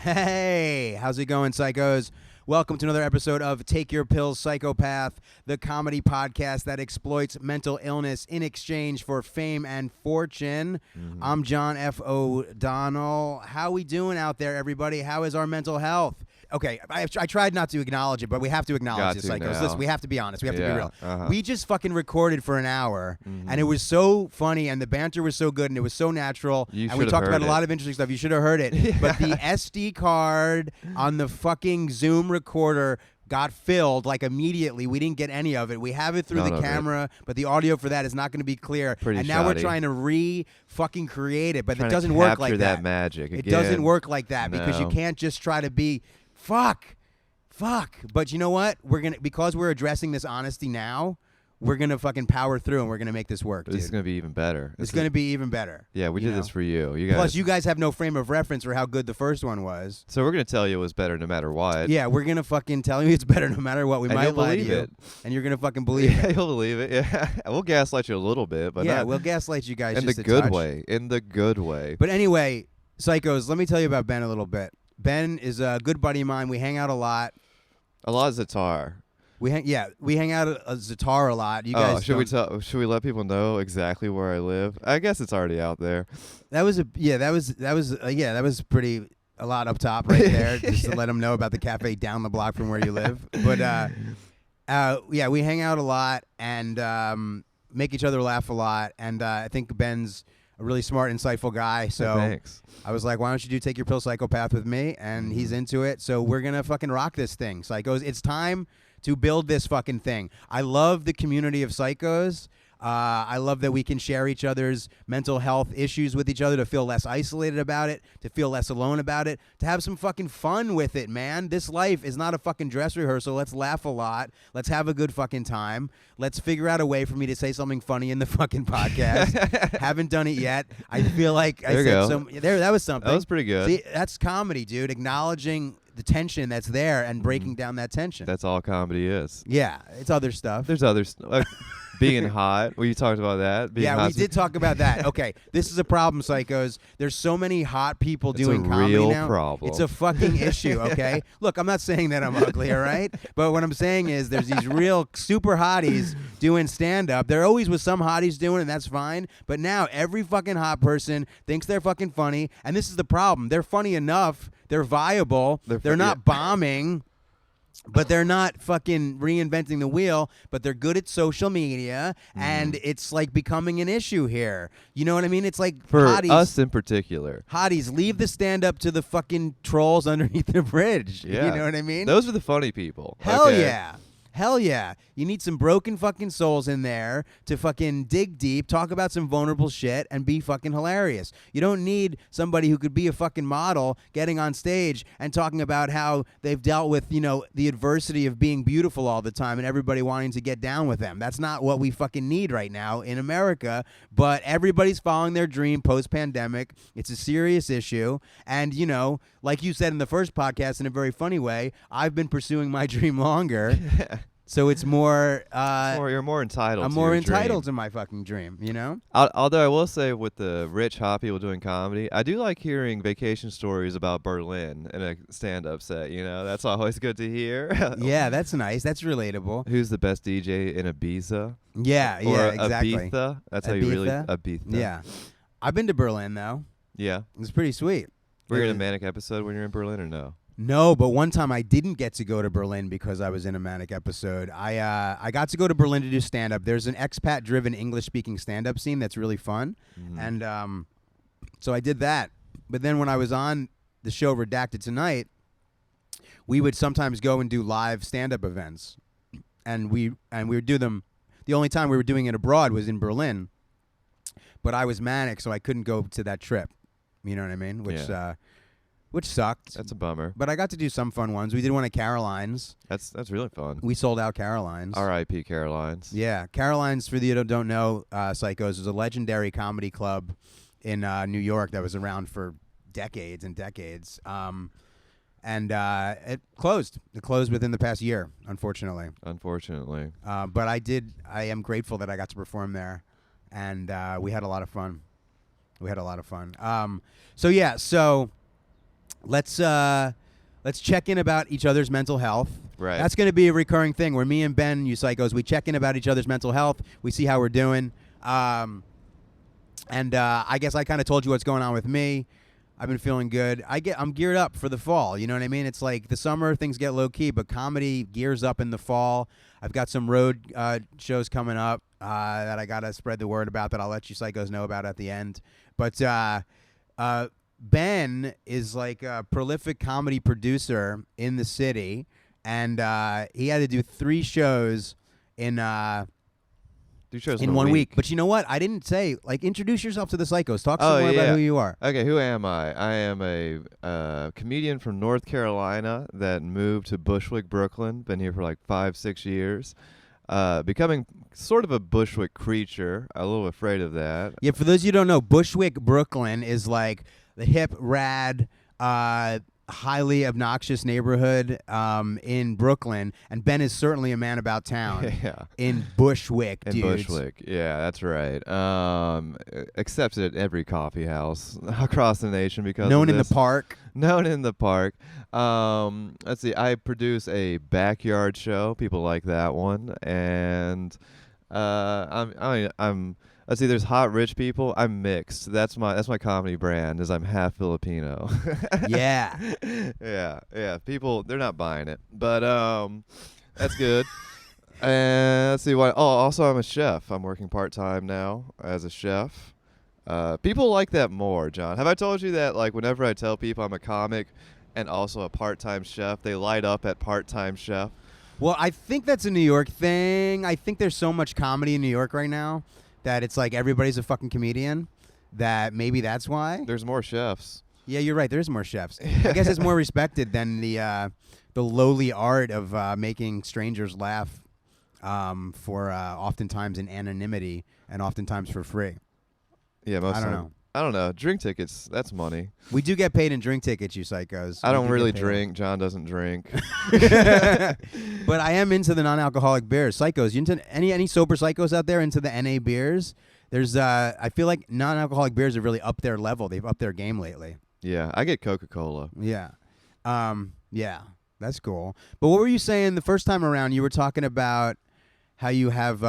Hey, how's it going, psychos? Welcome to another episode of Take Your Pills, Psychopath, the comedy podcast that exploits mental illness in exchange for fame and fortune. I'm John F. O'Donnell. How we doing out there, everybody? How is our mental health? Okay, I tried not to acknowledge it, but we have to acknowledge it, psychos. Now. Listen, we have to be honest. We have to be real. Uh-huh. We just fucking recorded for an hour, and it was so funny, and the banter was so good, and it was so natural, and we talked about a lot of interesting stuff. You should have heard it. Yeah. But the SD card on the fucking Zoom recorder got filled like immediately. We didn't get any of it. We have it through the camera, but the audio for that is not going to be clear. Pretty and now shoddy. we're trying to fucking create it, but it Trying doesn't to work like capture that. magic It again. doesn't work like that because you No. can't just try to be fuck. But you know what? Because we're addressing this honesty now, we're gonna fucking power through and we're gonna make this work, dude. This is gonna be even better. It's gonna be even better. Yeah, we did know? this for you. You guys. Plus, you guys have no frame of reference for how good the first one was. So we're gonna tell you it was better no matter what. Yeah, we're gonna fucking tell you it's better no matter what. We And might you'll lie to believe you, it. and you're gonna fucking believe Yeah, it. you'll believe it. Yeah, we'll gaslight you a little bit, but Yeah, not we'll gaslight you guys in the just a good touch. way. In the good way. But anyway, psychos, let me tell you about Ben a little bit. Ben is a good buddy of mine. We hang out a lot. A lot of Zatar. We hang out at Zatar a lot. You guys, Should we let people know exactly where I live? I guess it's already out there. That was pretty a lot up top right there, just to let them know about the cafe down the block from where you live. But we hang out a lot and make each other laugh a lot. And I think Ben's a really smart, insightful guy. So Thanks. I was like, why don't you take your pill, psychopath, with me? And he's into it. So we're gonna fucking rock this thing, psychos. It's time to build this fucking thing. I love the community of psychos. I love that we can share each other's mental health issues with each other, to feel less isolated about it, to feel less alone about it, to have some fucking fun with it, man. This life is not a fucking dress rehearsal. Let's laugh a lot. Let's have a good fucking time. Let's figure out a way for me to say something funny in the fucking podcast. Haven't done it yet. I feel like I said some. That was something. That was pretty good. See, that's comedy, dude. Acknowledging the tension that's there and breaking down that tension. That's all comedy is. Yeah, it's other stuff. There's other stuff. Being hot. Well, you talked about that. Being Yeah, hot. we did talk about that. Okay, this is a problem, psychos. There's so many hot people It's doing a comedy real now. problem. It's a fucking issue, okay? Look, I'm not saying that I'm ugly, all right? But what I'm saying is there's these real super hotties doing stand-up. There always was some hotties doing it, and that's fine. But now every fucking hot person thinks they're fucking funny, and this is the problem. They're funny enough. They're viable. They're not bombing. But they're not fucking reinventing the wheel, but they're good at social media, and it's like becoming an issue here. You know what I mean? It's like For hotties, us in particular. Hotties, leave the stand-up to the fucking trolls underneath the bridge. Yeah. You know what I mean? Those are the funny people. Hell Okay. yeah. Hell yeah. You need some broken fucking souls in there to fucking dig deep, talk about some vulnerable shit, and be fucking hilarious. You don't need somebody who could be a fucking model getting on stage and talking about how they've dealt with, the adversity of being beautiful all the time and everybody wanting to get down with them. That's not what we fucking need right now in America, but everybody's following their dream post-pandemic. It's a serious issue. And, like you said in the first podcast in a very funny way, I've been pursuing my dream longer. So it's more. You're more entitled. I'm to more your entitled dream. to my fucking dream. Although I will say, with the rich hot people doing comedy, I do like hearing vacation stories about Berlin in a stand-up set. That's always good to hear. Yeah, that's nice. That's relatable. Who's the best DJ in Ibiza? Yeah, Or exactly. Ibiza. That's how you really Ibiza? Ibiza. Yeah, I've been to Berlin though. Yeah. It's pretty sweet. Were you in a manic episode when you're in Berlin or no? No, but one time I didn't get to go to Berlin because I was in a manic episode. I got to go to Berlin to do stand-up. There's an expat-driven English-speaking stand-up scene that's really fun, and so I did that. But then when I was on the show Redacted Tonight, we would sometimes go and do live stand-up events, and we would do them. The only time we were doing it abroad was in Berlin, but I was manic, so I couldn't go to that trip. You know what I mean? Which sucked. That's a bummer. But I got to do some fun ones. We did one at Caroline's. That's really fun. We sold out Caroline's. R.I.P. Caroline's. Yeah, Caroline's, for the don't know, psychos, is a legendary comedy club in New York that was around for decades and decades. And it closed. It closed within the past year, unfortunately. But I am grateful that I got to perform there, and we had a lot of fun. So let's check in about each other's mental health. Right. That's going to be a recurring thing where me and Ben, you psychos, we check in about each other's mental health. We see how we're doing. And I guess I kind of told you what's going on with me. I've been feeling good. I'm geared up for the fall. You know what I mean? It's like the summer, things get low key, but comedy gears up in the fall. I've got some road shows coming up that I got to spread the word about that I'll let you psychos know about at the end. But Ben is like a prolific comedy producer in the city, and he had to do 3 shows in 2 shows in a 1 week. But you know what? I didn't say, like, introduce yourself to the psychos. Talk some more about who you are. Okay, who am I? I am a comedian from North Carolina that moved to Bushwick, Brooklyn. Been here for like 5-6 years. Becoming sort of a Bushwick creature. A little afraid of that. Yeah, for those of you who don't know, Bushwick, Brooklyn is like the hip, rad, highly obnoxious neighborhood in Brooklyn, and Ben is certainly a man about town. Yeah. In Bushwick, In dudes. Bushwick, yeah, that's right. Accepted at every coffee house across the nation because Known of in the this. park. Known in the park. Let's see. I produce a backyard show. People like that one, and I'm. Let's see. There's hot rich people. I'm mixed. That's my comedy brand. Is I'm half Filipino. Yeah. Yeah. People, they're not buying it, but that's good. And let's see what. Oh, also I'm a chef. I'm working part-time now as a chef. People like that more, John. Have I told you that, like, whenever I tell people I'm a comic and also a part-time chef, they light up at part-time chef? Well, I think that's a New York thing. I think there's so much comedy in New York right now that it's like everybody's a fucking comedian, that maybe that's why. There's more chefs. Yeah, you're right. There's more chefs. I guess it's more respected than the lowly art of making strangers laugh for oftentimes in anonymity and oftentimes for free. Yeah, most I don't time. know. I don't know. Drink tickets, that's money. We do get paid in drink tickets, you psychos. I We don't do really get paid. drink. John doesn't drink. But I am into the non-alcoholic beers. Psychos, you into any sober psychos out there into the NA beers? There's I feel like non-alcoholic beers have really upped their level. They've upped their game lately. Yeah, I get Coca-Cola. Yeah. Yeah, that's cool. But what were you saying the first time around? You were talking about how you have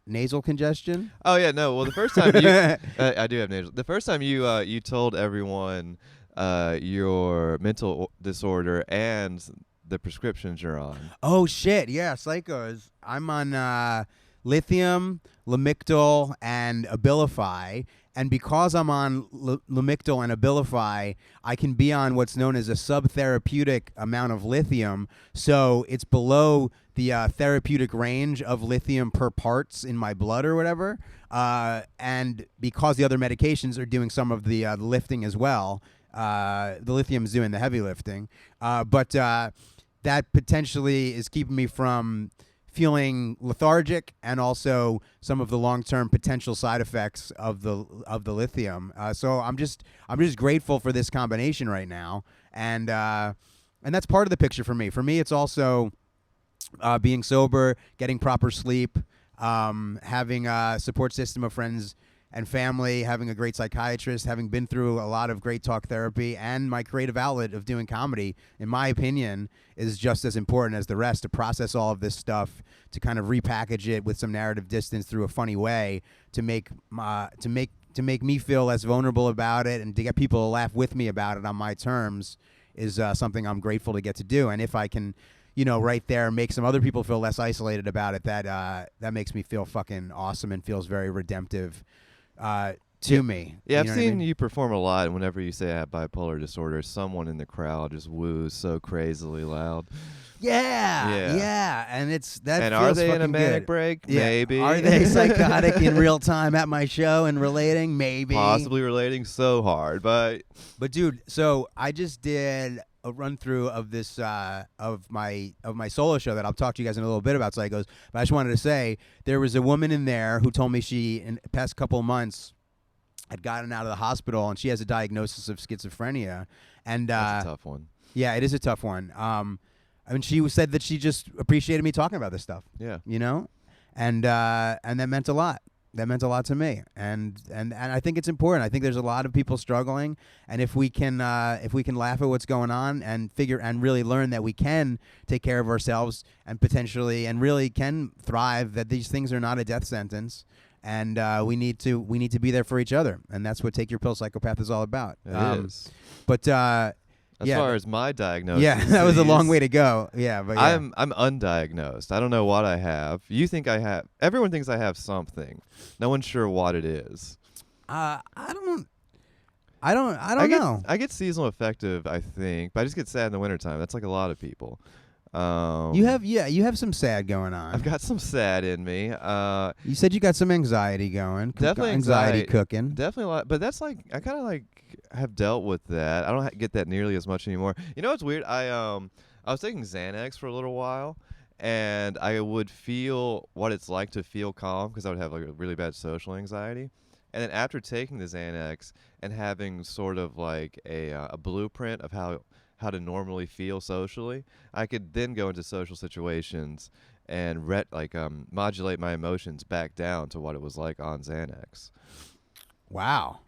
nasal congestion? Oh yeah, no. Well, the first time you, I do have nasal. The first time you told everyone your mental disorder and the prescriptions you're on. Oh shit! Yeah, psychos. I'm on lithium, Lamictal, and Abilify. And because I'm on Lamictal and Abilify, I can be on what's known as a subtherapeutic amount of lithium. So it's below the therapeutic range of lithium per parts in my blood or whatever. And because the other medications are doing some of the lifting as well, the lithium is doing the heavy lifting. But that potentially is keeping me from feeling lethargic, and also some of the long-term potential side effects of the lithium. So I'm just grateful for this combination right now, and that's part of the picture for me. For me, it's also being sober, getting proper sleep, having a support system of friends and family, having a great psychiatrist, having been through a lot of great talk therapy, and my creative outlet of doing comedy, in my opinion, is just as important as the rest, to process all of this stuff, to kind of repackage it with some narrative distance through a funny way, to make me feel less vulnerable about it, and to get people to laugh with me about it on my terms, is something I'm grateful to get to do. And if I can, right there, make some other people feel less isolated about it, that makes me feel fucking awesome and feels very redemptive to me. Yeah, You know I've what I seen mean? you perform a lot, and whenever you say I have bipolar disorder, someone in the crowd just woos so crazily loud. Yeah, and that And feels are they in a fucking manic good. break? Yeah. Maybe. Are they psychotic in real time at my show and relating? Maybe. Possibly relating so hard, but But dude, so I just did a run through of this of my solo show that I'll talk to you guys in a little bit about psychos. But I just wanted to say there was a woman in there who told me she, in the past couple of months, had gotten out of the hospital, and she has a diagnosis of schizophrenia. And that's a tough one. yeah, it is a tough one. I mean, she said that she just appreciated me talking about this stuff. Yeah. And that meant a lot. That meant a lot to me, and I think it's important. I think there's a lot of people struggling, and if we can laugh at what's going on and really learn that we can take care of ourselves and potentially and really can thrive, that these things are not a death sentence, and we need to be there for each other, and that's what Take Your Pill Psychopath is all about. It is. But as far as my diagnosis, that was a long way to go. Yeah, but I'm undiagnosed. I don't know what I have. You think I have? Everyone thinks I have something. No one's sure what it is. I don't know. I get seasonal affective, I think, but I just get sad in the wintertime. That's like a lot of people. You have some sad going on. I've got some sad in me. You said you got some anxiety going. Definitely anxiety cooking. Definitely a lot, but that's like I kind of like have dealt with that. I don't get that nearly as much anymore. You know what's weird? I was taking Xanax for a little while, and I would feel what it's like to feel calm because I would have like a really bad social anxiety. And then after taking the Xanax and having sort of like a blueprint of how to normally feel socially, I could then go into social situations and modulate my emotions back down to what it was like on Xanax. Wow.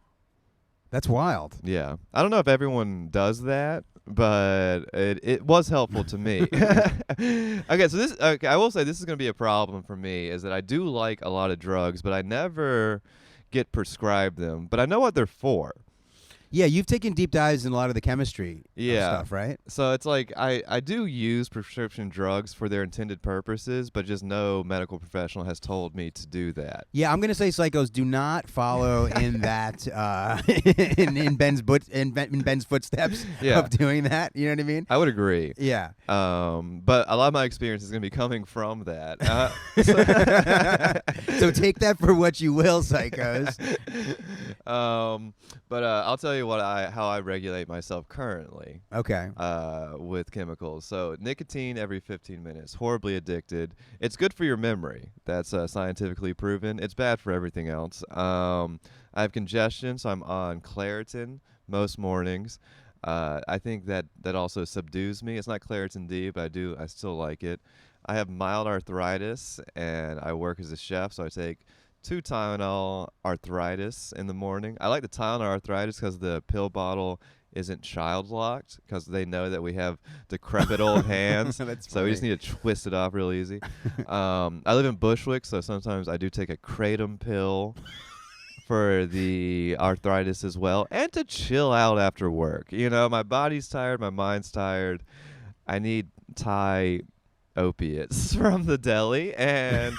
That's wild. Yeah. I don't know if everyone does that, but it was helpful to me. Okay, so I will say this is going to be a problem for me, is that I do like a lot of drugs, but I never get prescribed them, but I know what they're for. Yeah, you've taken deep dives in a lot of the chemistry stuff, right? So it's like I do use prescription drugs for their intended purposes, but just no medical professional has told me to do that. Yeah, I'm gonna say psychos do not follow in that in Ben's footsteps of doing that. You know what I mean? I would agree. Yeah. But a lot of my experience is gonna be coming from that. So take that for what you will, psychos. But I'll tell you how I regulate myself currently. Okay. With chemicals. So nicotine every 15 minutes. Horribly addicted. It's good for your memory. That's scientifically proven. It's bad for everything else. I have congestion, so I'm on Claritin most mornings. I think that also subdues me. It's not Claritin D, but I still like it. I have mild arthritis, and I work as a chef, so I take 2 Tylenol arthritis in the morning. I like the Tylenol arthritis because the pill bottle isn't child locked, because they know that we have decrepit old hands. So we just need to twist it off real easy. I live in Bushwick, so sometimes I do take a kratom pill for the arthritis as well, and to chill out after work. You know, my body's tired, my mind's tired. I need Thai opiates from the deli, and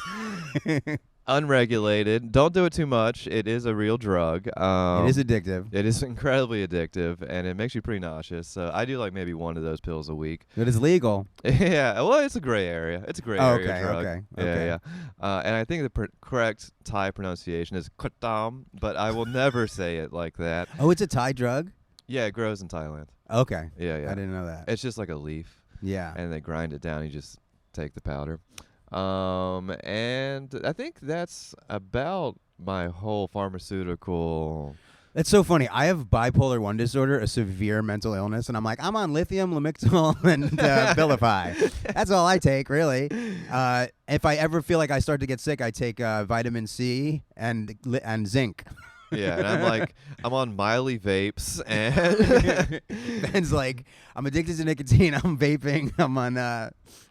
unregulated. Don't do it too much. It is a real drug. It is addictive. It is incredibly addictive, and it makes you pretty nauseous. So I do like maybe one of those pills a week. It is legal. Yeah. Well, it's a gray area. It's a gray area drug. Okay. Yeah. And I think the correct Thai pronunciation is kratom, but I will never say it like that. Oh, it's a Thai drug? Yeah, it grows in Thailand. Okay. Yeah. I didn't know that. It's just like a leaf. Yeah. And they grind it down. You just take the powder. And I think that's about my whole pharmaceutical. That's so funny. I have bipolar 1 disorder, a severe mental illness, and I'm like, I'm on lithium, Lamictal, and Abilify. That's all I take, really. If I ever feel like I start to get sick, I take vitamin C and zinc. Yeah, and I'm on Miley vapes, and Ben's like, I'm addicted to nicotine. I'm vaping. I'm on.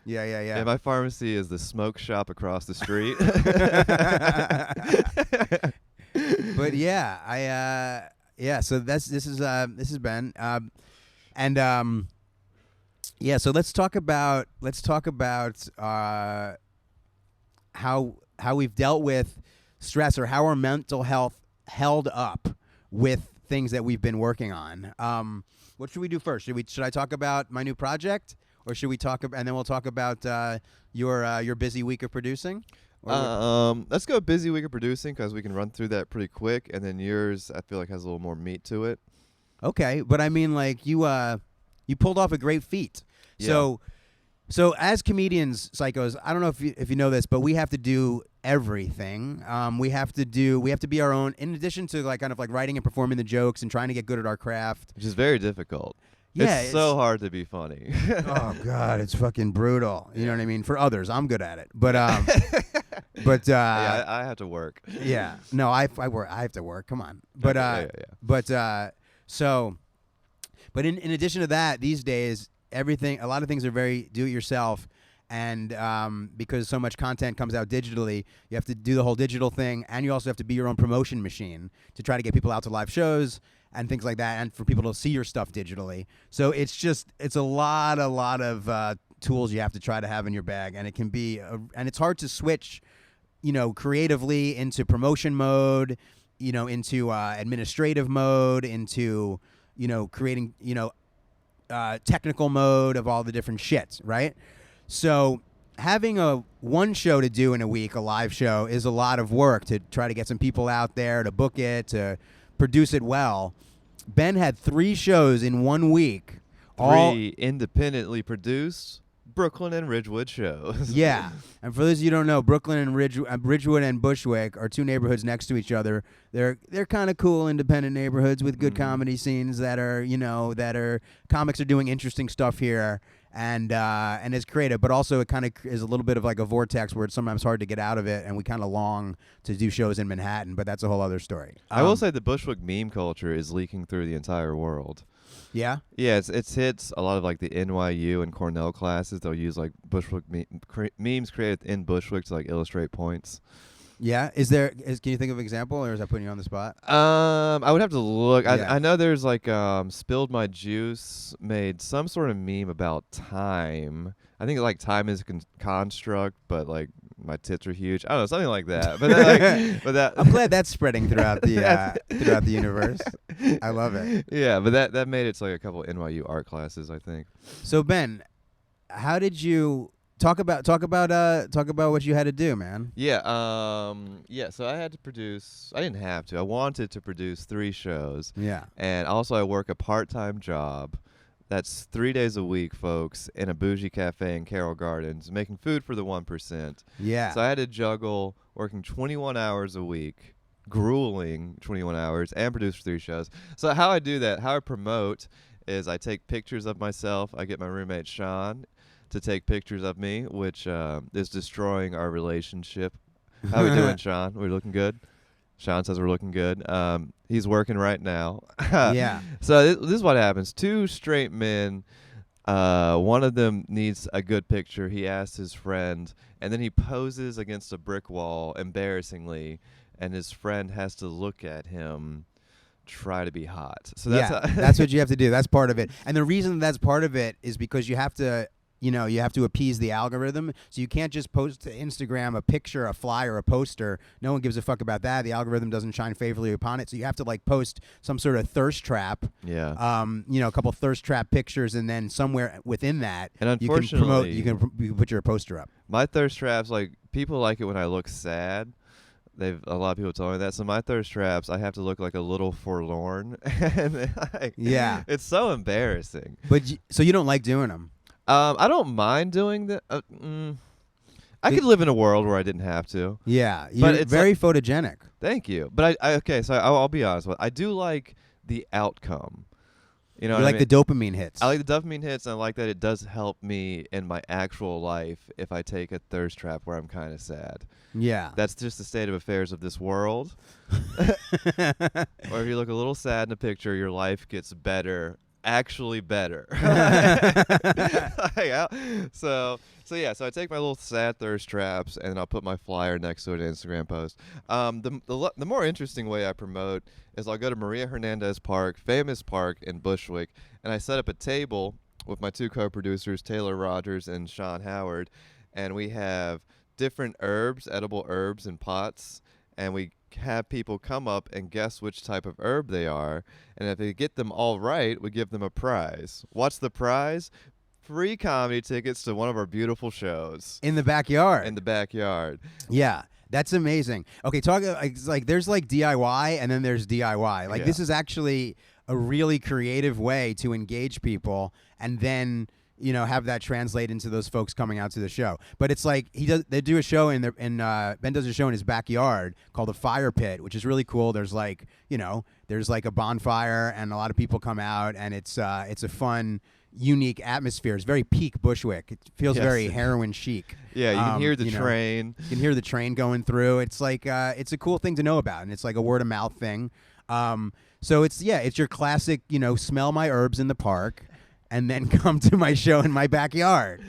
Yeah. My pharmacy is the smoke shop across the street. But yeah, So this is Ben, So let's talk about how we've dealt with stress, or how our mental health held up with things that we've been working on. What should we do first? Should I talk about my new project, or should we and then we'll talk about your busy week of producing? Let's go busy week of producing, because we can run through that pretty quick, and then yours I feel like has a little more meat to it. Okay, but I mean, like, you pulled off a great feat. Yeah. So as comedians, psychos, I don't know if you know this, but we have to do everything. We have to be our own, in addition to like kind of like writing and performing the jokes and trying to get good at our craft, Which is very difficult. Yeah, it's so hard to be funny. Oh God, it's fucking brutal. You know what I mean? For others, I'm good at it, but But Yeah, I have to work. yeah, no, I work. I have to work. Come on. But Yeah. but so, but in addition to that, these days a lot of things are very do it yourself. And because so much content comes out digitally, you have to do the whole digital thing, and you also have to be your own promotion machine to try to get people out to live shows and things like that, and for people to see your stuff digitally. So it's a lot of tools you have to try to have in your bag, and it can be and it's hard to switch, creatively into promotion mode, into administrative mode, into creating technical mode of all the different shits, right? So having one show to do in a week, a live show, is a lot of work to try to get some people out there, to book it, to produce it well. Ben had 3 shows in 1 week. 3 independently produced Brooklyn and Ridgewood shows. Yeah. And for those of you who don't know, Brooklyn and Ridgewood and Bushwick are 2 neighborhoods next to each other. They're kind of cool independent neighborhoods with good comedy scenes that are comics are doing interesting stuff here. And it's creative, but also it kind of is a little bit of like a vortex where it's sometimes hard to get out of it, and we kind of long to do shows in Manhattan, but that's a whole other story. I will say the Bushwick meme culture is leaking through the entire world. Yeah? Yeah, it's hits a lot of like the NYU and Cornell classes. They'll use like Bushwick memes created in Bushwick to like illustrate points. Yeah, can you think of an example, or is that putting you on the spot? I would have to look. Yeah. I know there's like Spilled My Juice made some sort of meme about time. I think like time is a construct, but like my tits are huge. I don't know, something like that. But that I'm glad that's spreading throughout the universe. I love it. Yeah, but that made it to like a couple NYU art classes, I think. So Ben, how did you talk about what you had to do, man? Yeah, so I had to produce. I didn't have to. I wanted to produce 3 shows. Yeah. And also I work a part-time job. That's 3 days a week, folks, in a bougie cafe in Carroll Gardens, making food for the 1%. Yeah. So I had to juggle working 21 hours a week, grueling 21 hours, and produce 3 shows. So how I do that, how I promote, is I take pictures of myself. I get my roommate Sean to take pictures of me, which is destroying our relationship. How we doing, Sean? We're looking good? Sean says we're looking good. He's working right now. Yeah. So this is what happens. 2 straight men, one of them needs a good picture. He asks his friend, and then he poses against a brick wall embarrassingly, and his friend has to look at him try to be hot. So that's what you have to do. That's part of it. And the reason that's part of it is because you have to appease the algorithm. So you can't just post to Instagram a picture, a flyer, a poster. No one gives a fuck about that. The algorithm doesn't shine favorably upon it. So you have to like post some sort of thirst trap. Yeah. A couple thirst trap pictures, and then somewhere within that, and unfortunately, you can put your poster up. My thirst traps, like, people like it when I look sad. A lot of people tell me that. So my thirst traps, I have to look like a little forlorn. And yeah. It's so embarrassing. But so you don't like doing them? I don't mind doing that. I could live in a world where I didn't have to. Yeah, but it's very photogenic. Thank you. But I'll be honest with you. I do like the outcome. You know, the dopamine hits. I like the dopamine hits, and I like that it does help me in my actual life if I take a thirst trap where I'm kind of sad. Yeah. That's just the state of affairs of this world. Or if you look a little sad in a picture, your life gets better. Actually better. So I take my little sad thirst traps, and I'll put my flyer next to an Instagram post. The more interesting way I promote is I'll go to Maria Hernandez Park, famous park in Bushwick, and I set up a table with my 2 co-producers, Taylor Rogers and Sean Howard, and we have different herbs, edible herbs in pots, and we have people come up and guess which type of herb they are, and if they get them all right, we give them a prize. What's the prize? Free comedy tickets to one of our beautiful shows in the backyard. Yeah, that's amazing. Okay, there's like DIY, and then there's DIY. This is actually a really creative way to engage people, and then have that translate into those folks coming out to the show. But it's like they do a show Ben does a show in his backyard called the Fire Pit, which is really cool. There's there's like a bonfire, and a lot of people come out, and it's a fun unique atmosphere. It's very peak Bushwick. It feels Yes. very heroin chic. Yeah, you can hear the you know, train. You can hear the train going through. It's like it's a cool thing to know about, and it's like a word of mouth thing. So it's your classic, smell my herbs in the park, and then come to my show in my backyard.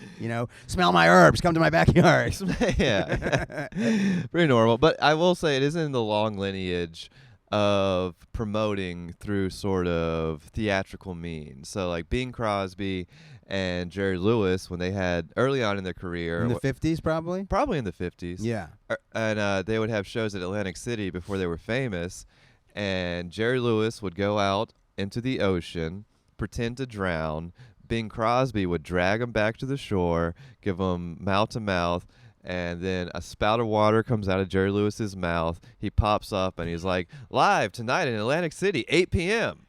Smell my herbs, come to my backyard. Yeah, pretty normal. But I will say it isn't in the long lineage of promoting through sort of theatrical means. So like Bing Crosby and Jerry Lewis, when they had early on in their career, In the 50s, probably? probably in the 50s, Yeah. and they would have shows at Atlantic City before they were famous, and Jerry Lewis would go out into the ocean, pretend to drown. Bing Crosby would drag him back to the shore, give him mouth to mouth, and then a spout of water comes out of Jerry Lewis's mouth. He pops up and he's like, "Live tonight in Atlantic City, 8 p.m."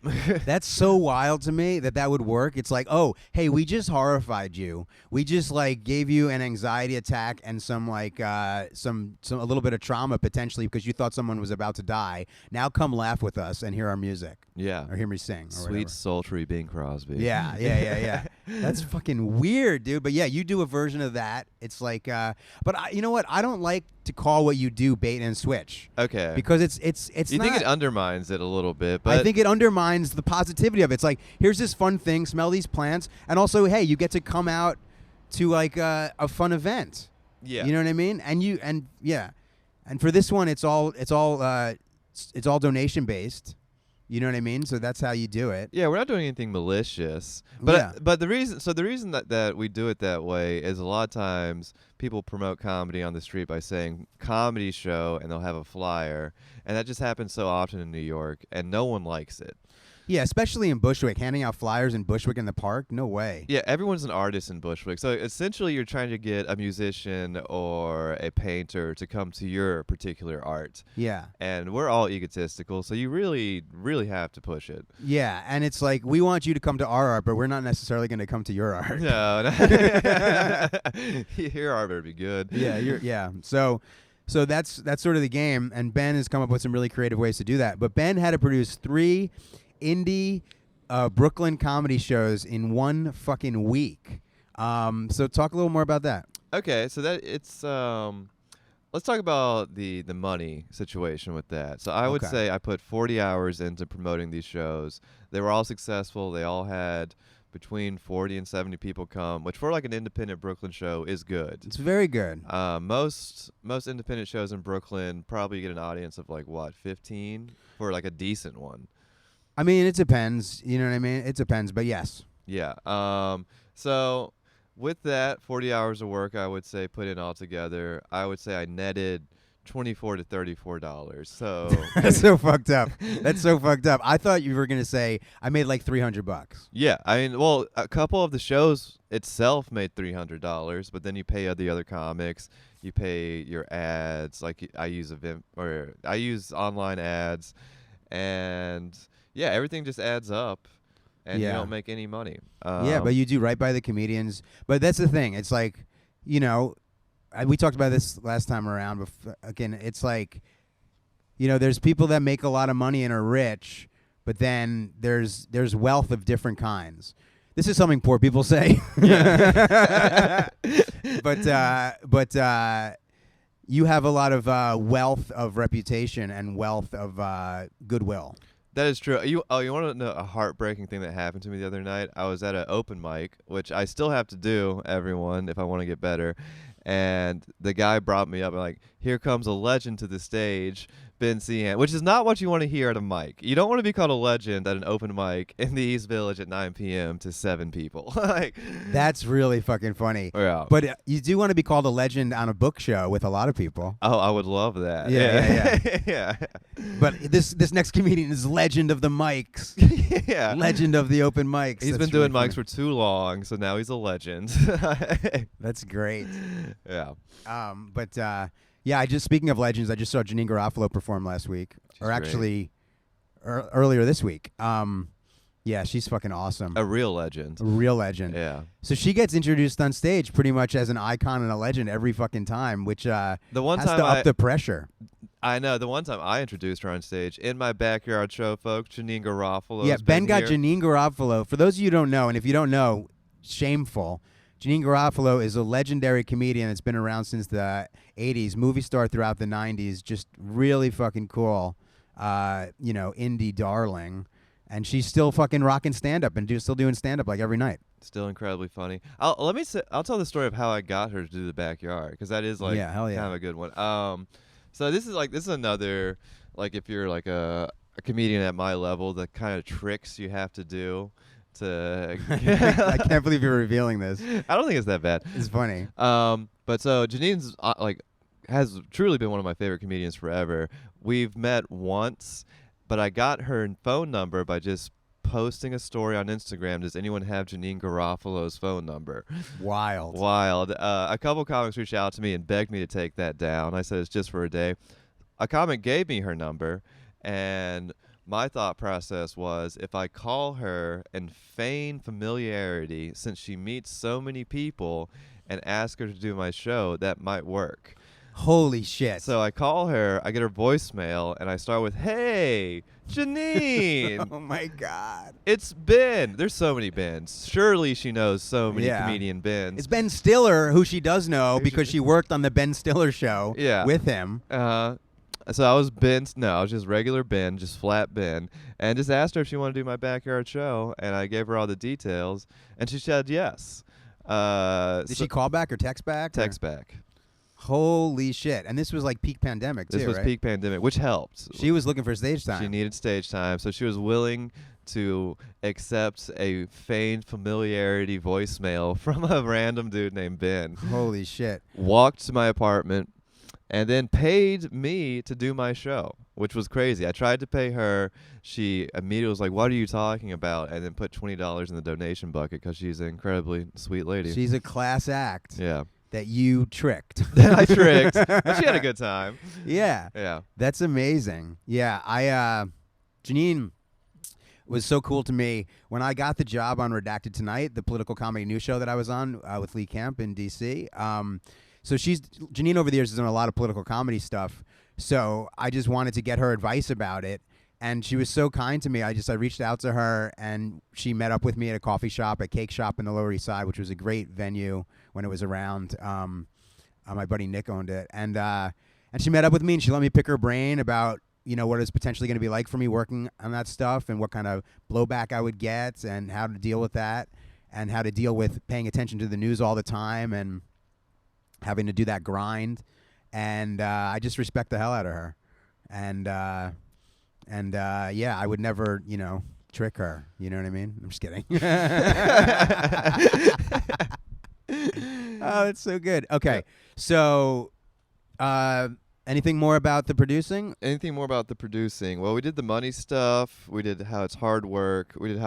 That's so wild to me that would work. It's like, oh, hey, we just horrified you. We just like gave you an anxiety attack and some like some a little bit of trauma potentially because you thought someone was about to die. Now come laugh with us and hear our music. Yeah. Or hear me sing. Or Sweet, whatever. sultry Bing Crosby. Yeah. That's fucking weird, dude. But yeah, you do a version of that. It's like, but you know what? I don't like to call what you do bait and switch. Okay. Because it's You not. think it undermines it a little bit, but I think it undermines the positivity of it. It's like, here's this fun thing, smell these plants, and also, hey, you get to come out to like a fun event. yeah. You know what I mean? And for this one, it's all donation based. You know what I mean? So that's how you do it. Yeah, we're not doing anything malicious. But Yeah. but the reason that we do it that way is a lot of times people promote comedy on the street by saying comedy show and they'll have a flyer, and that just happens so often in New York and no one likes it. Yeah, especially in Bushwick, handing out flyers in Bushwick in the park. No way. Yeah, everyone's an artist in Bushwick. So essentially you're trying to get a musician or a painter to come to your particular art. Yeah. And we're all egotistical, so you really, really have to push it. Yeah, and it's like, we want you to come to our art, but we're not necessarily going to come to your art. No. Your art better be good. Yeah. So that's sort of the game, and Ben has come up with some really creative ways to do that. But Ben had to produce 3 indie Brooklyn comedy shows in one fucking week. So talk a little more about that. Okay, so that it's let's talk about the money situation with that. So I would Okay. say I put 40 hours into promoting these shows. They were all successful. They all had between 40 and 70 people come, which for like an independent Brooklyn show is good. It's very good. Most independent shows in Brooklyn probably get an audience of like 15 for like a decent one. I mean, it depends. You know what I mean? It depends, but yes. Yeah. So with that 40 hours of work, I would say put in all together, I would say I netted $24 to $34. So That's so fucked up. That's so fucked up. I thought you were going to say I made like $300. yeah, I mean, well, a couple of the shows itself made $300, but then you pay the other comics, you pay your ads. Like I use online ads, and yeah, everything just adds up, and you Yeah. don't make any money. Yeah, but you do right by the comedians. But that's the thing. It's like, we talked about this last time around. Again, it's like, there's people that make a lot of money and are rich, but then there's wealth of different kinds. This is something poor people say. Yeah. But you have a lot of wealth of reputation and wealth of goodwill. That is true. You want to know a heartbreaking thing that happened to me the other night? I was at an open mic, which I still have to do, everyone, if I want to get better. And the guy brought me up and like, here comes a legend to the stage, Ben Siy-Hian, which is not what you want to hear at a mic. You don't want to be called a legend at an open mic in the East Village at 9 p.m. to 7 people. Like, That's really fucking funny. yeah. But you do want to be called a legend on a book show with a lot of people. Oh, I would love that. Yeah. Yeah. But this next comedian is legend of the mics. Yeah. Legend of the open mics. He's That's been doing really mics for too long, so now he's a legend. funny. That's great. Yeah. But speaking of legends, I just saw Janine Garofalo perform last week, She's or great. actually earlier this week. Yeah, she's fucking awesome. A real legend. A real legend. Yeah. So she gets introduced on stage pretty much as an icon and a legend every fucking time, which The one has time to up the pressure. I know. The one time I introduced her on stage in my backyard show, folks, Janine Garofalo. Yeah, Ben got Janine Garofalo. For those of you who don't know, and if you don't know, shameful. Janine Garofalo is a legendary comedian that's been around since the 80s, movie star throughout the 90s, just really fucking cool, indie darling. And she's still fucking rocking stand-up and still doing stand-up like every night. Still incredibly funny. I'll tell the story of how I got her to do the backyard, because that is like kind of a good one. So this is another, like, if you're like a comedian at my level, the kind of tricks you have to do to. I can't believe you're revealing this. I don't think it's that bad. It's funny. But so Janine's has truly been one of my favorite comedians forever. We've met once, but I got her phone number by just posting a story on Instagram. Does anyone have Janine Garofalo's phone number? Wild. A couple comics reached out to me and begged me to take that down. I said it's just for a day. A comic gave me her number, and my thought process was, if I call her and feign familiarity, since she meets so many people, and ask her to do my show, that might work. Holy shit. So I call her, I get her voicemail, and I start with, "Hey, Janine." Oh my God. It's Ben. There's so many Bens. Surely she knows so many comedian Bens. It's Ben Stiller, who she does know because she worked on the Ben Stiller show with him. So I was I was just regular Ben, just flat Ben, and just asked her if she wanted to do my backyard show, and I gave her all the details, and she said yes. Did she call back or text back? Text back. Holy shit. And this was like peak pandemic, too, This was peak pandemic, which helped. She was looking for stage time. She needed stage time, so she was willing to accept a feigned familiarity voicemail from a random dude named Ben. Holy shit. Walked to my apartment, and then paid me to do my show, which was crazy. I tried to pay her. She immediately was like, "What are you talking about?" And then put $20 in the donation bucket because she's an incredibly sweet lady. She's a class act. Yeah. That you tricked. That I tricked. But she had a good time. Yeah. Yeah. That's amazing. Yeah. Janine was so cool to me. When I got the job on Redacted Tonight, the political comedy news show that I was on with Lee Kemp in D.C., so Janine over the years has done a lot of political comedy stuff. So I just wanted to get her advice about it. And she was so kind to me. I reached out to her, and she met up with me at a coffee shop, a cake shop in the Lower East Side, which was a great venue when it was around. My buddy Nick owned it. And she met up with me, and she let me pick her brain about, what it's potentially going to be like for me working on that stuff, and what kind of blowback I would get, and how to deal with that, and how to deal with paying attention to the news all the time and having to do that grind. And I just respect the hell out of her. And I would never, trick her. You know what I mean? I'm just kidding. Oh, that's so good. Okay. So, anything more about the producing? Anything more about the producing? Well, we did the money stuff. We did how it's hard work. We did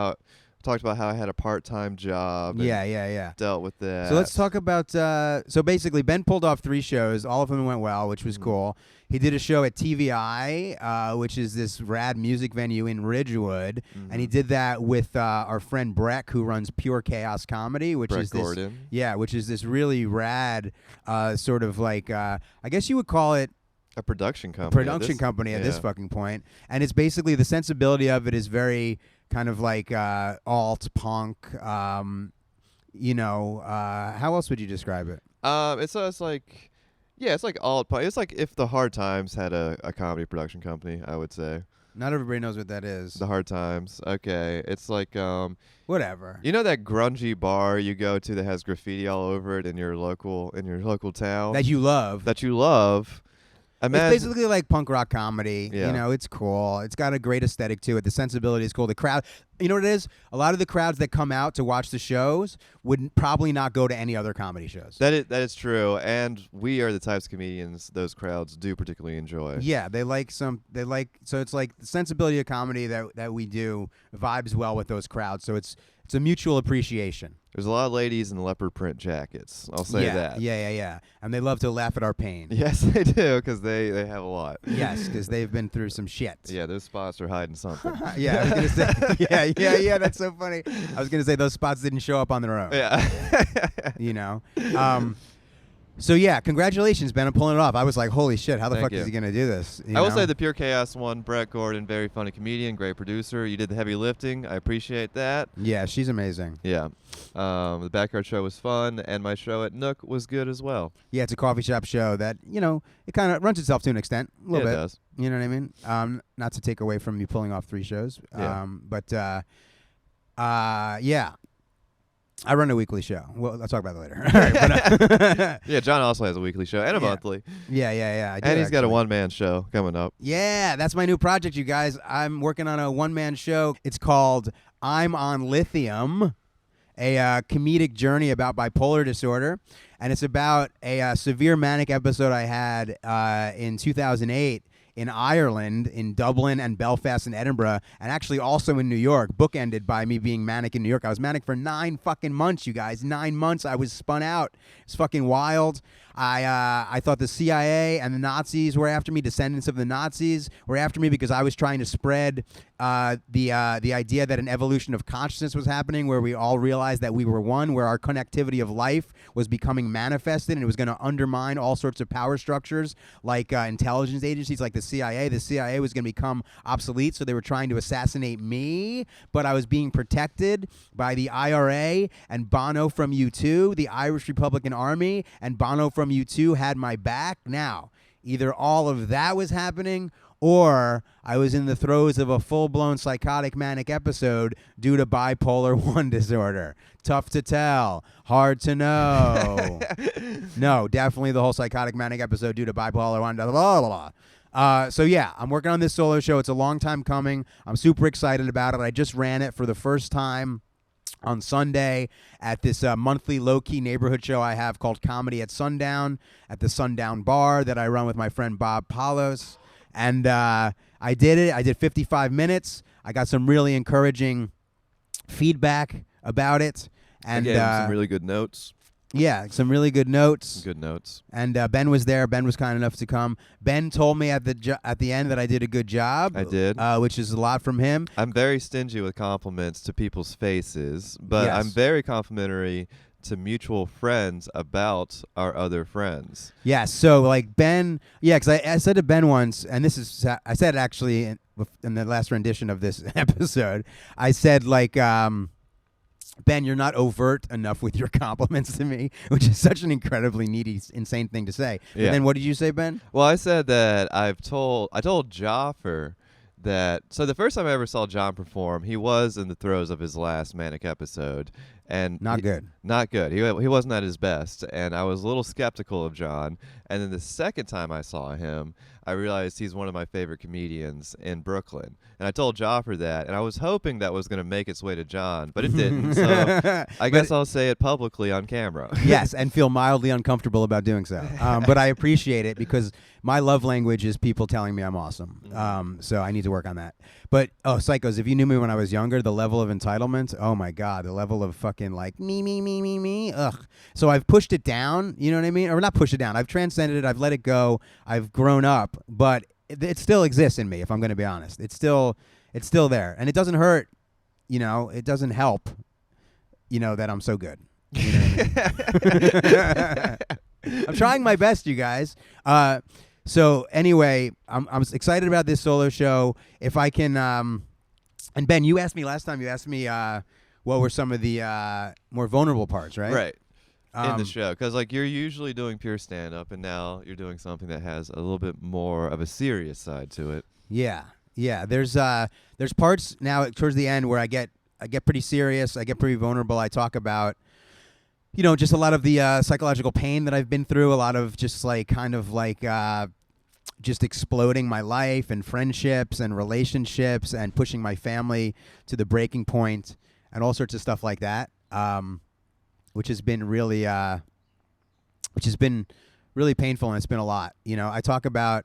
talked about how I had a part-time job. Yeah. Dealt with that. So let's talk about, so basically Ben pulled off 3 shows. All of them went well, which was cool. He did a show at TVI, which is this rad music venue in Ridgewood. And he did that with our friend Breck, who runs Pure Chaos Comedy, which Breck is this, Gordon. which is this really rad sort of like, I guess you would call it a production company. At this fucking point. And it's basically, the sensibility of it is very kind of like alt punk. How else would you describe it? It's like, it's like alt punk. It's like if the Hard Times had a comedy production company, I would say. Not everybody knows what that is. The Hard Times. Okay. It's like whatever. You know that grungy bar you go to that has graffiti all over it in your local town? That you love. It's basically like punk rock comedy. Yeah. It's cool. It's got a great aesthetic to it. The sensibility is cool. The crowd, you know what it is? A lot of the crowds that come out to watch the shows would probably not go to any other comedy shows. That is true, and we are the types of comedians those crowds do particularly enjoy. Yeah, so it's like the sensibility of comedy that we do vibes well with those crowds. So it's a mutual appreciation. There's a lot of ladies in leopard print jackets. I'll say that. Yeah. And they love to laugh at our pain. Yes, they do, because they have a lot. Yes, because they've been through some shit. Yeah, those spots are hiding something. Yeah, I was going to say, yeah, that's so funny. I was going to say those spots didn't show up on their own. Yeah. So yeah, congratulations, Ben, on pulling it off. I was like, holy shit, how the Thank fuck you. is he gonna do this? I will say the Pure Chaos one, Brett Gordon, very funny comedian, great producer. You did the heavy lifting. I appreciate that. Yeah, she's amazing. Yeah. The Backyard Show was fun, and my show at Nook was good as well. Yeah, it's a coffee shop show that, it kind of runs itself to an extent, a little Yeah, bit. it does. You know what I mean? Not to take away from you pulling off 3 shows. Yeah. Yeah. I run a weekly show. Well, I'll talk about that later. All right, but, Yeah, John also has a weekly show and a monthly. Yeah. I do, And he's got a actually. one-man show coming up. Yeah, that's my new project, you guys. I'm working on a one-man show. It's called I'm on Lithium, a comedic journey about bipolar disorder. And it's about a severe manic episode I had in 2008 in Ireland, in Dublin and Belfast and Edinburgh, and actually also in New York, bookended by me being manic in New York. I was manic for 9 fucking months, you guys. 9 months. I was spun out. It's fucking wild. I thought the CIA and the Nazis were after me. Descendants of the Nazis were after me because I was trying to spread the idea that an evolution of consciousness was happening, where we all realized that we were one, where our connectivity of life was becoming manifested, and it was going to undermine all sorts of power structures like intelligence agencies like the CIA. The CIA was going to become obsolete, so they were trying to assassinate me, but I was being protected by the IRA and Bono from U2, the Irish Republican Army, and Bono from U2 had my back. Now, either all of that was happening, or I was in the throes of a full-blown psychotic manic episode due to bipolar 1 disorder. Tough to tell. Hard to know. No, definitely the whole psychotic manic episode due to bipolar 1. Blah, blah, blah. So yeah, I'm working on this solo show. It's a long time coming. I'm super excited about it. I just ran it for the first time on Sunday at this monthly low-key neighborhood show I have called Comedy at Sundown at the Sundown Bar that I run with my friend Bob Palos. And I did it. I did 55 minutes. I got some really encouraging feedback about it. And I gave him some really good notes. Yeah, some really good notes. Good notes. And Ben was there. Ben was kind enough to come. Ben told me at the end that I did a good job. I did. Which is a lot from him. I'm very stingy with compliments to people's faces, but Yes. I'm very complimentary to mutual friends about our other friends. Yeah, so like Ben, because I said to Ben once, and I said it actually in the last rendition of this episode, I said like, Ben, you're not overt enough with your compliments to me, which is such an incredibly needy, insane thing to say. Yeah. And then what did you say, Ben? Well, I said that I told Joffer that, so the first time I ever saw John perform, he was in the throes of his last manic episode. And Not good. Not good. He wasn't at his best, and I was a little skeptical of John. And then the second time I saw him, I realized he's one of my favorite comedians in Brooklyn. And I told Joffer that, and I was hoping that was going to make its way to John, but it didn't. So I guess I'll say it publicly on camera. Yes, and feel mildly uncomfortable about doing so. But I appreciate it because my love language is people telling me I'm awesome. So I need to work on that. But, psychos, if you knew me when I was younger, the level of entitlement, oh my God, the level of fucking like me, ugh. So I've pushed it down, you know what I mean? Or not pushed it down. I've transcended it. I've let it go. I've grown up, but it still exists in me, if I'm going to be honest. It's still there. And it doesn't hurt, it doesn't help, that I'm so good. You know what I mean? I'm trying my best, you guys. So anyway, I'm excited about this solo show. If I can, and Ben, you asked me last time. You asked me what were some of the more vulnerable parts, right? Right. In the show, because like you're usually doing pure stand-up, and now you're doing something that has a little bit more of a serious side to it. Yeah. There's parts now towards the end where I get pretty serious. I get pretty vulnerable. I talk about, just a lot of the psychological pain that I've been through. A lot of just like kind of like just exploding my life and friendships and relationships and pushing my family to the breaking point and all sorts of stuff like that. Which has been really painful, and it's been a lot. I talk about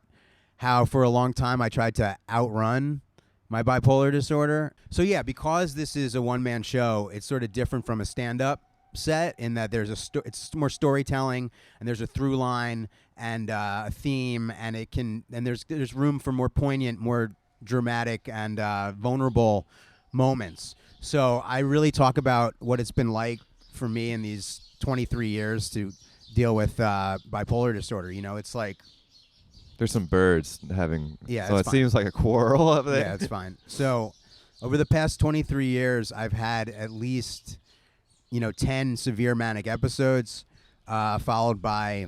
how for a long time I tried to outrun my bipolar disorder. So yeah, because this is a one-man show, it's sort of different from a stand-up set in that there's it's more storytelling, and there's a through line and a theme, and there's room for more poignant, more dramatic, and vulnerable moments. So I really talk about what it's been like for me in these 23 years to deal with bipolar disorder. You know, it's like, There's some birds having. Yeah, So it's it fine. seems like a quarrel up there. yeah, it's fine. So over the past 23 years, I've had at least 10 severe manic episodes, followed by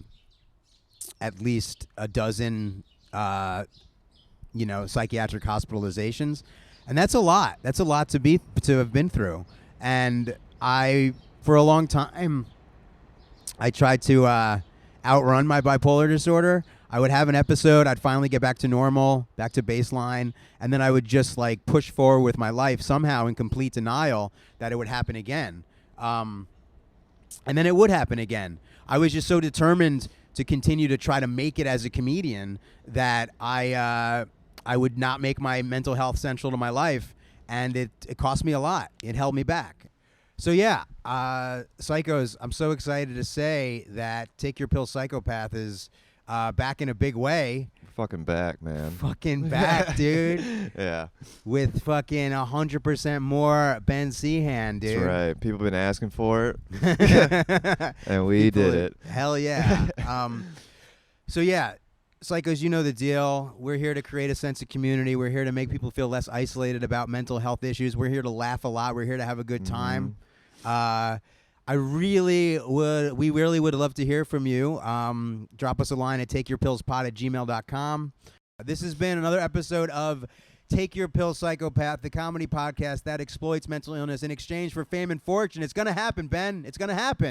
at least a dozen psychiatric hospitalizations, and that's a lot. That's a lot to have been through. And for a long time, I tried to outrun my bipolar disorder. I would have an episode, I'd finally get back to normal, back to baseline, and then I would just like push forward with my life somehow in complete denial that it would happen again. And then it would happen again. I was just so determined to continue to try to make it as a comedian that I would not make my mental health central to my life, and it cost me a lot. It held me back. So yeah, Psychos, I'm so excited to say that Take Your Pill Psychopath is back in a big way. Fucking back, man. Fucking back, dude. Yeah. With fucking 100% more Ben Siy-Hian, dude. That's right. People been asking for it. And we did it. Hell yeah. So yeah, Psychos, you know the deal. We're here to create a sense of community. We're here to make people feel less isolated about mental health issues. We're here to laugh a lot. We're here to have a good time. We really would love to hear from you. Drop us a line at takeyourpillspod@gmail.com. This has been another episode of Take Your Pill Psychopath, the comedy podcast that exploits mental illness in exchange for fame and fortune. It's going to happen, Ben. It's going to happen.